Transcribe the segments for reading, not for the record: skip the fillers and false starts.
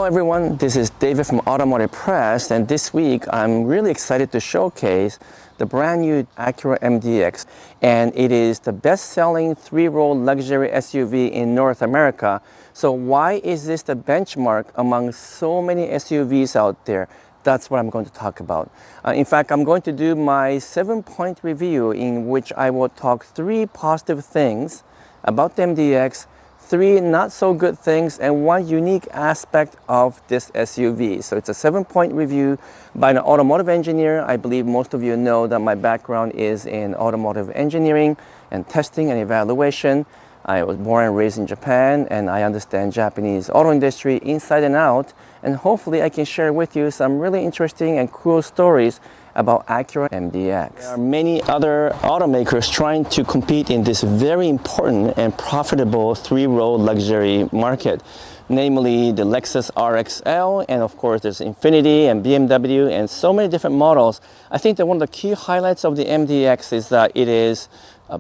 everyone, this is David from Automotive Press, and this week I'm really excited to showcase the brand new Acura MDX, and it is the best-selling three-row luxury SUV in North America. So why is this the benchmark among so many SUVs out there? That's what I'm going to talk about. In fact, I'm going to do my 7-point review in which I will talk 3 positive things about the MDX, 3 not so good things, and 1 unique aspect of this SUV. So it's a 7-point review by an automotive engineer. I believe most of you know that my background is in automotive engineering and testing and evaluation. I was born and raised in Japan, and I understand Japanese auto industry inside and out, and hopefully I can share with you some really interesting and cool stories about Acura MDX. There are many other automakers trying to compete in this very important and profitable 3-row luxury market, namely the Lexus RXL, and of course there's Infiniti and BMW and so many different models. I think that one of the key highlights of the MDX is that it is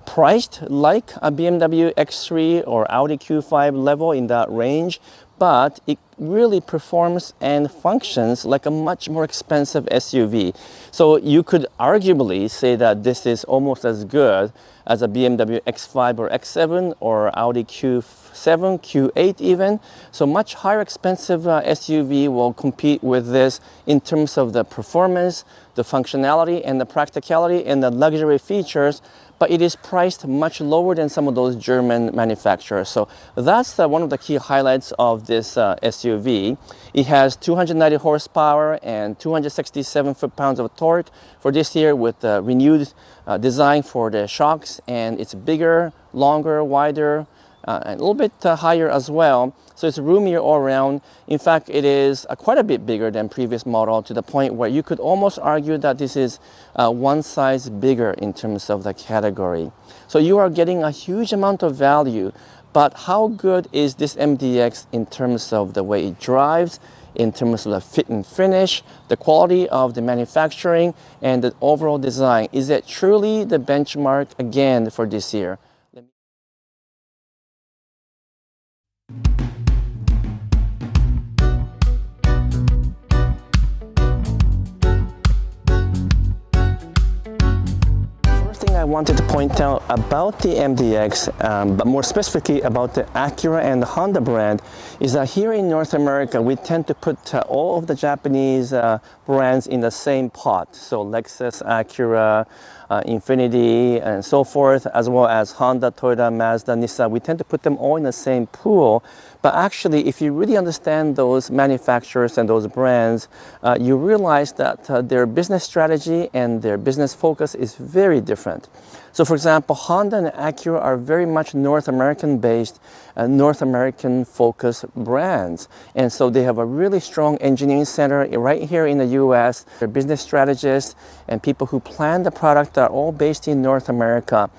priced like a BMW X3 or Audi Q5 level in that range, but it really performs and functions like a much more expensive SUV. So you could arguably say that this is almost as good as a BMW X5 or X7 or Audi Q7, Q8 even. So much higher expensive SUV will compete with this in terms of the performance, the functionality, and the practicality and the luxury features, but it is priced much lower than some of those German manufacturers. So that's one of the key highlights of this SUV. It has 290 horsepower and 267 foot-pounds of torque for this year with renewed design for the shocks, and it's bigger, longer, wider, and a little bit higher as well. So it's roomier all around. In fact, it is quite a bit bigger than previous model, to the point where you could almost argue that this is 1 size bigger in terms of the category. So you are getting a huge amount of value, but how good is this MDX in terms of the way it drives, in terms of the fit and finish, the quality of the manufacturing, and the overall design? Is it truly the benchmark again for this year? I wanted to point out about the MDX, but more specifically about the Acura and Honda brand, is that here in North America we tend to put all of the Japanese brands in the same pot. So Lexus, Acura, Infiniti, and so forth, as well as Honda, Toyota, Mazda, Nissan. We tend to put them all in the same pool. But actually, if you really understand those manufacturers and those brands, you realize that their business strategy and their business focus is very different. So for example, Honda and Acura are very much North American based, North American focused brands. And so they have a really strong engineering center right here in the US. Their business strategists and people who plan the product are all based in North America.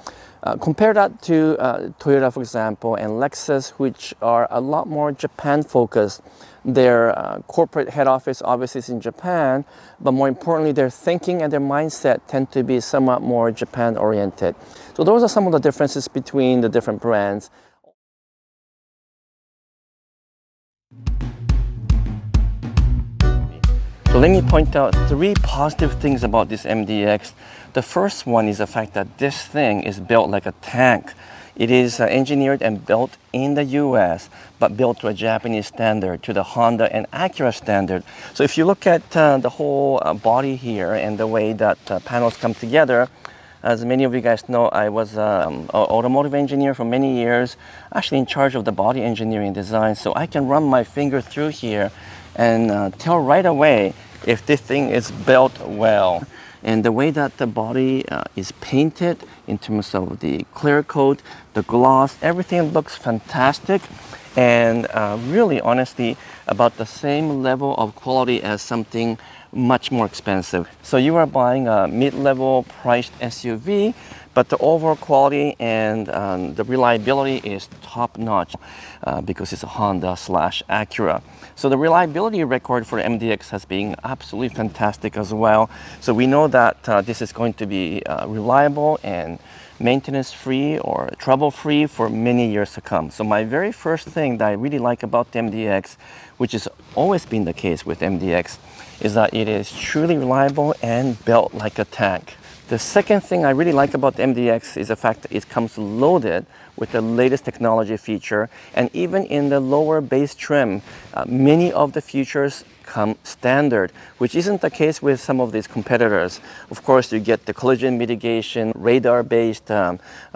Compare that to Toyota, for example, and Lexus, which are a lot more Japan-focused. Their corporate head office obviously is in Japan, but more importantly, their thinking and their mindset tend to be somewhat more Japan-oriented. So those are some of the differences between the different brands. So let me point out 3 positive things about this MDX. The first one is the fact that this thing is built like a tank. It is engineered and built in the US, but built to a Japanese standard, to the Honda and Acura standard. So if you look at the whole body here and the way that panels come together, as many of you guys know, I was an automotive engineer for many years, actually in charge of the body engineering design. So I can run my finger through here and tell right away if this thing is built well. And the way that the body is painted in terms of the clear coat, the gloss, everything looks fantastic, and really honestly about the same level of quality as something much more expensive. So you are buying a mid-level priced SUV, But the overall quality and the reliability is top notch because it's a Honda slash Acura. So the reliability record for MDX has been absolutely fantastic as well. So we know that this is going to be reliable and maintenance free or trouble free for many years to come. So my very first thing that I really like about the MDX, which has always been the case with MDX, is that it is truly reliable and built like a tank. The second thing I really like about the MDX is the fact that it comes loaded with the latest technology feature, and even in the lower base trim, many of the features come standard, which isn't the case with some of these competitors. Of course, you get the collision mitigation, radar-based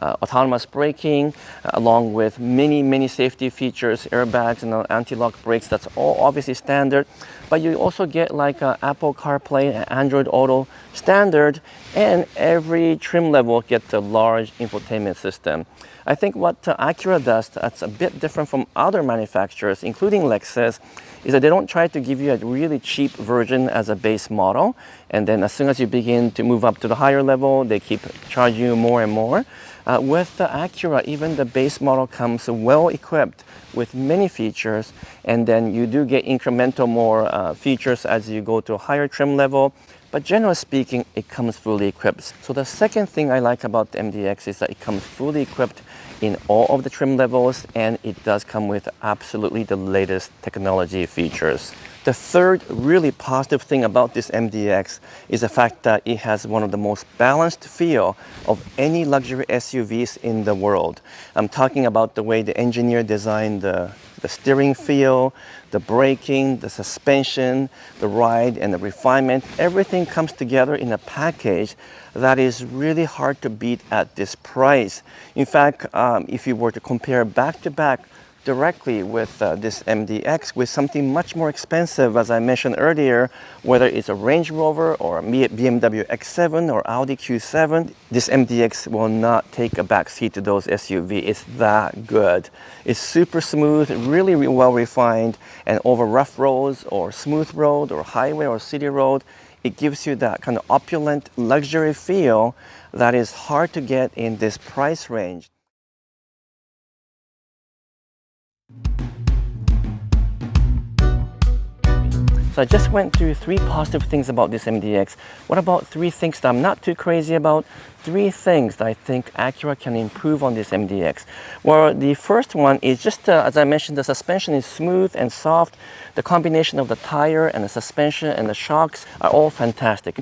autonomous braking, along with many safety features, airbags and anti-lock brakes. That's all obviously standard. But you also get like Apple CarPlay and Android Auto standard, and every trim level gets a large infotainment system. I think what Acura does that's a bit different from other manufacturers, including Lexus, is that they don't try to give you a really cheap version as a base model, and then as soon as you begin to move up to the higher level, they keep charging you more and more. With the Acura, even the base model comes well equipped with many features, and then you do get incremental more features as you go to a higher trim level. But generally speaking, it comes fully equipped. So the second thing I like about the MDX is that it comes fully equipped in all of the trim levels, and it does come with absolutely the latest technology features. The third really positive thing about this MDX is the fact that it has one of the most balanced feel of any luxury SUVs in the world. I'm talking about the way the engineer designed the steering feel, the braking, the suspension, the ride, and the refinement. Everything comes together in a package that is really hard to beat at this price. In fact, if you were to compare back to back directly with this MDX with something much more expensive, as I mentioned earlier, whether it's a Range Rover or a BMW X7 or Audi Q7, this MDX will not take a back seat to those SUVs. It's that good. It's super smooth, really well refined, and over rough roads or smooth road or highway or city road, it gives you that kind of opulent luxury feel that is hard to get in this price range. So I just went through 3 positive things about this MDX. What about 3 things that I'm not too crazy about? 3 things that I think Acura can improve on this MDX. Well, the first one is just, as I mentioned, the suspension is smooth and soft. The combination of the tire and the suspension and the shocks are all fantastic.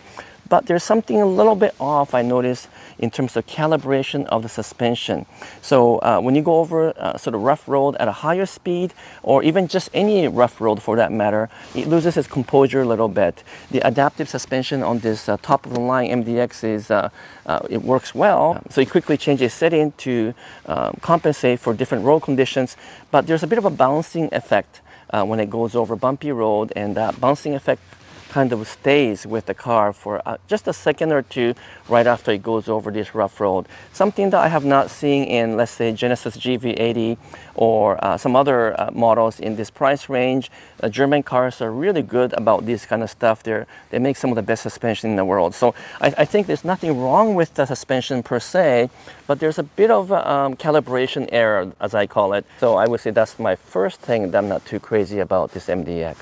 But there's something a little bit off, I noticed, in terms of calibration of the suspension. So when you go over sort of rough road at a higher speed, or even just any rough road for that matter, it loses its composure a little bit. The adaptive suspension on this top-of-the-line MDX is, it works well. So you quickly change its setting to compensate for different road conditions, but there's a bit of a bouncing effect when it goes over bumpy road, and that bouncing effect kind of stays with the car for just a second or two right after it goes over this rough road. Something that I have not seen in, let's say, Genesis GV80 or some other models in this price range. German cars are really good about this kind of stuff. They make some of the best suspension in the world. So I think there's nothing wrong with the suspension per se, but there's a bit of calibration error, as I call it. So I would say that's my first thing that I'm not too crazy about this MDX.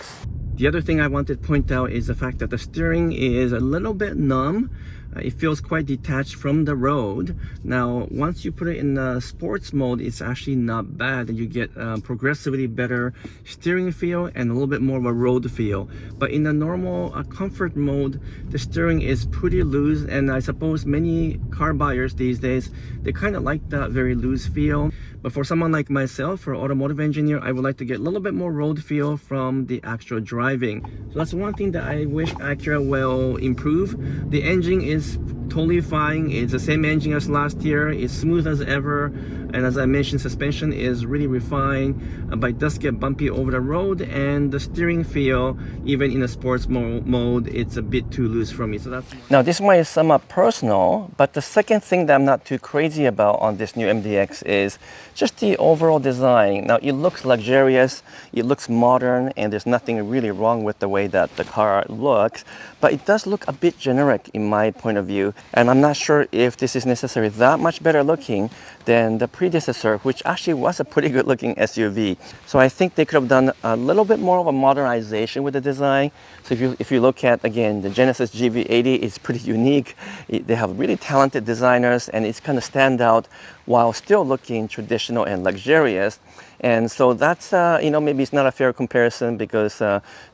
The other thing I wanted to point out is the fact that the steering is a little bit numb. It feels quite detached from the road. Now, once you put it in the sports mode, it's actually not bad. You get progressively better steering feel and a little bit more of a road feel. But in the normal comfort mode, the steering is pretty loose, and I suppose many car buyers these days, they kind of like that very loose feel. But for someone like myself, for automotive engineer, I would like to get a little bit more road feel from the actual driving. So that's one thing that I wish Acura will improve. The engine is totally fine. It's the same engine as last year. It's smooth as ever, and as I mentioned, suspension is really refined, but it does get bumpy over the road, and the steering feel, even in a sports mode, it's a bit too loose for me. So that's now, this might sum up personal, but the second thing that I'm not too crazy about on this new MDX is just the overall design. Now, it looks luxurious, it looks modern, and there's nothing really wrong with the way that the car looks, but it does look a bit generic in my point of view. And I'm not sure if this is necessarily that much better looking than the predecessor, which actually was a pretty good looking SUV. So I think they could have done a little bit more of a modernization with the design. So if you look at, again, the Genesis GV80 is pretty unique. They have really talented designers, and it's kind of stand out while still looking traditional and luxurious. And so that's, maybe it's not a fair comparison because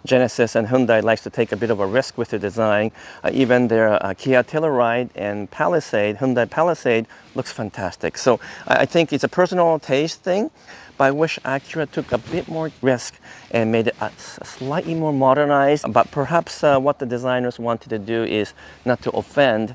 Genesis and Hyundai likes to take a bit of a risk with their design. Even their Kia Telluride and Palisade, Hyundai Palisade, looks fantastic. So I think it's a personal taste thing, but I wish Acura took a bit more risk and made it slightly more modernized. But perhaps what the designers wanted to do is not to offend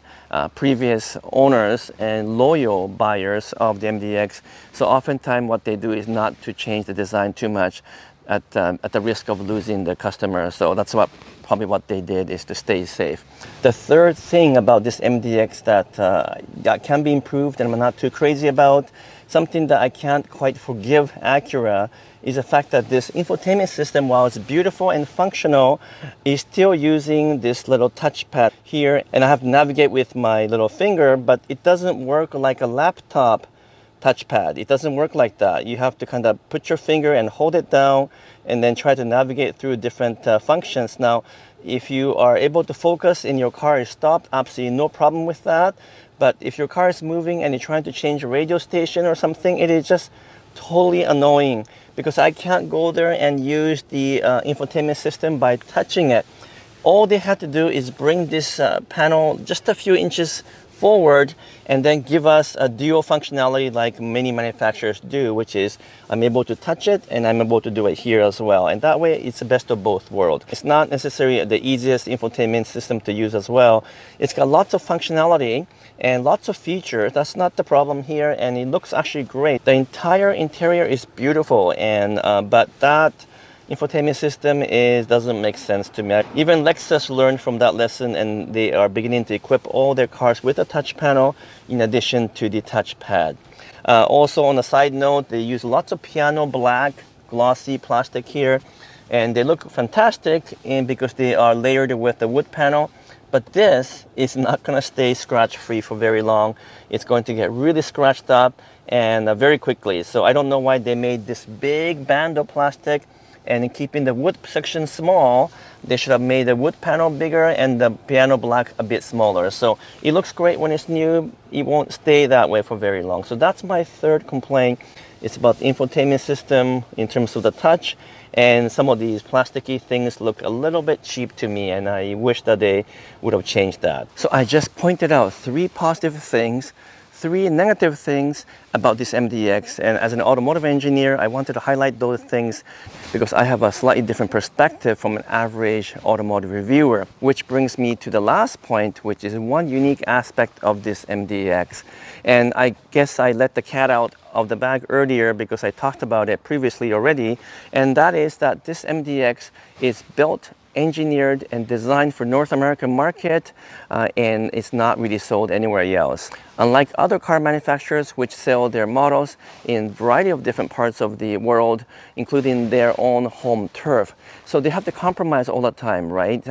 previous owners and loyal buyers of the MDX. So oftentimes what they do is not to change the design too much at the risk of losing the customer. So that's probably what they did, is to stay safe. The third thing about this MDX that can be improved and I'm not too crazy about, something that I can't quite forgive Acura, is the fact that this infotainment system, while it's beautiful and functional, is still using this little touchpad here. And I have to navigate with my little finger, but it doesn't work like a laptop touchpad. It doesn't work like that. You have to kind of put your finger and hold it down and then try to navigate through different functions. Now, if you are able to focus and your car is stopped, absolutely no problem with that. But if your car is moving and you're trying to change a radio station or something, it is just totally annoying because I can't go there and use the infotainment system by touching it. All they have to do is bring this panel just a few inches forward and then give us a dual functionality like many manufacturers do, which is I'm able to touch it and I'm able to do it here as well. And that way it's the best of both worlds. It's not necessarily the easiest infotainment system to use as well. It's got lots of functionality and lots of features. That's not the problem here, and it looks actually great. The entire interior is beautiful, and but that infotainment system doesn't make sense to me. Even Lexus learned from that lesson, and they are beginning to equip all their cars with a touch panel in addition to the touchpad. Also, on a side note, they use lots of piano black glossy plastic here, and they look fantastic because they are layered with the wood panel. But this is not going to stay scratch-free for very long. It's going to get really scratched up and very quickly. So I don't know why they made this big band of plastic, and in keeping the wood section small, they should have made the wood panel bigger and the piano black a bit smaller. So it looks great when it's new. It won't stay that way for very long. So that's my third complaint. It's about the infotainment system in terms of the touch, and some of these plasticky things look a little bit cheap to me, and I wish that they would have changed that. So I just pointed out 3 positive things, 3 negative things about this MDX, and as an automotive engineer, I wanted to highlight those things because I have a slightly different perspective from an average automotive reviewer. Which brings me to the last point, which is one unique aspect of this MDX. And I guess I let the cat out of the bag earlier because I talked about it previously already, and that is that this MDX is built, engineered, and designed for North American market, and it's not really sold anywhere else. Unlike other car manufacturers which sell their models in a variety of different parts of the world, including their own home turf. So they have to compromise all the time, right?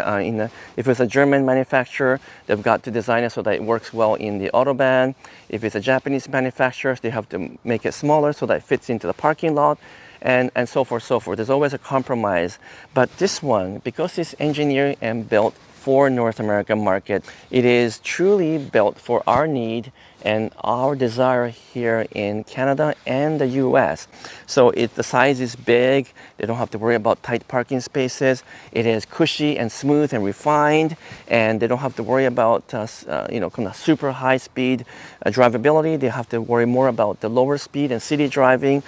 If it's a German manufacturer, they've got to design it so that it works well in the Autobahn. If it's a Japanese manufacturer, they have to make it smaller so that it fits into the parking lot. And so forth, so forth. There's always a compromise. But this one, because it's engineered and built for North American market, it is truly built for our need and our desire here in Canada and the US. So the size is big. They don't have to worry about tight parking spaces. It is cushy and smooth and refined, and they don't have to worry about kind of super high speed drivability. They have to worry more about the lower speed and city driving.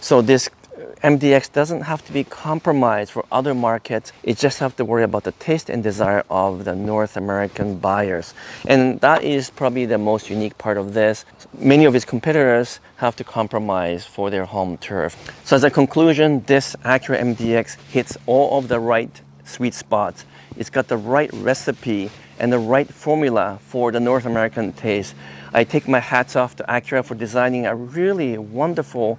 So this MDX doesn't have to be compromised for other markets. It just have to worry about the taste and desire of the North American buyers. And that is probably the most unique part of this. Many of its competitors have to compromise for their home turf. So as a conclusion, this Acura MDX hits all of the right sweet spots. It's got the right recipe and the right formula for the North American taste. I take my hats off to Acura for designing a really wonderful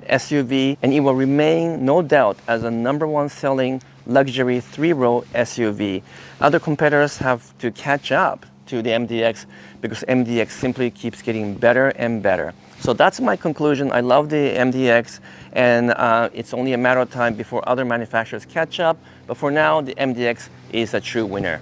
SUV, and it will remain, no doubt, as a #1 selling luxury 3-row SUV. Other competitors have to catch up to the MDX because MDX simply keeps getting better and better. So that's my conclusion. I love the MDX, and it's only a matter of time before other manufacturers catch up. But for now, the MDX is a true winner.